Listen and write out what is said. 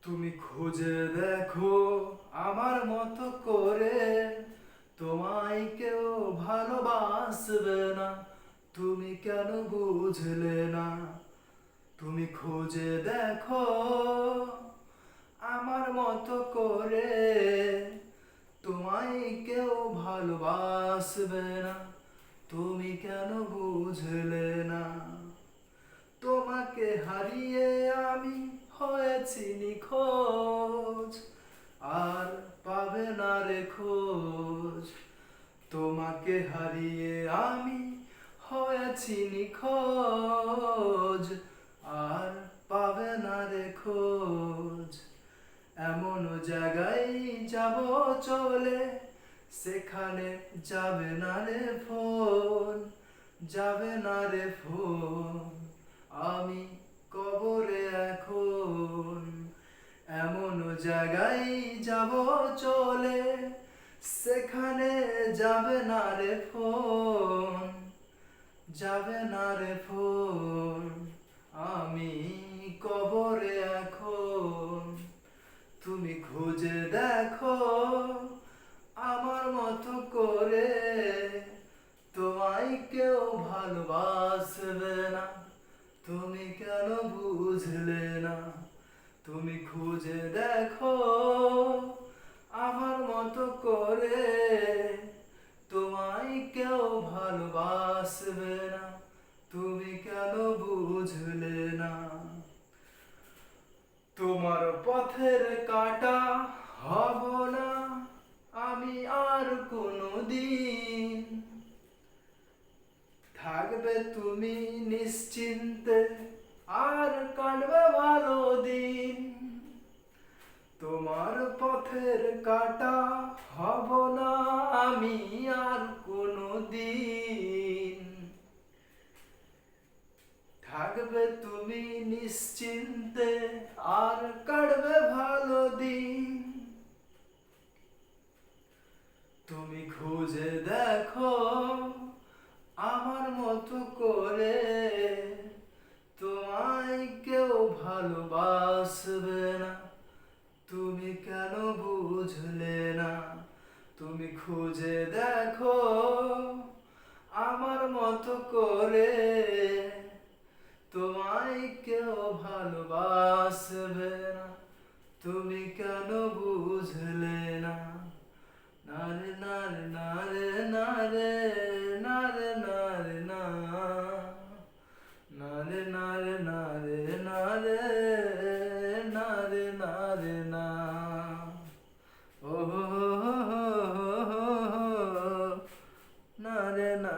তুমি খুঁজে দেখো আমার মতো করে, তোমায় কেউ ভালোবাসবে না। তুমি কেন বুঝলে না? তুমি খুঁজে দেখো আমার মতো করে, তোমায় কেউ ভালোবাসবে না। তুমি কেন বুঝলে না? তোমাকে হারিয়ে আমি হয়েছি নিখোঁজ, আর পাবে না রে খোঁজ। তোমাকে হারিয়ে আমি হয়েছি নিখোঁজ, আর পাবে না রে খোঁজ। এমন জায়গায় যাব চলে, সেখানে যাবে না রে ফোন, যাবে না রে ফোন। আমি কবরে এখন, এমন জায়গায় যাব চলে, সেখানে যাবে না রে ফোন, যাবে না রে ফোন। আমি কবরে এখন। তুমি খুঁজে দেখো আমার মতো করে, তোমায় কেউ ভালোবাসবে না। তুমি কেন বুঝলে না? তুমি খুঁজে দেখো আমার মতো করে, তোমায় কেউ ভালোবাসবে না। তুমি কেন বুঝলে না? তোমার পথের কাঁটা হব না আমি আর কোনোদিন। থাকবে তুমি নিশ্চিন্তে, আর কাটবে ভালো দিন। তোমার পথের কাঁটা হব না আমি আর কোনোদিন। থাকবে তুমি নিশ্চিন্তে, আর কাটবে ভালো দিন। তুমি খুঁজে দেখো আমার মতো করে, তোমায় কেউ ভালোবাসবে না। তুমি কেন বুঝলে না? তুমি খুঁজে দেখো আমার মতো করে, তোমায় কেউ ভালোবাসবে না। তুমি কেন বুঝলে না? নারে নারে নারে নারে নারে নারে না, নারে নারে নারে নারে নারে নারে না। ও নারে না।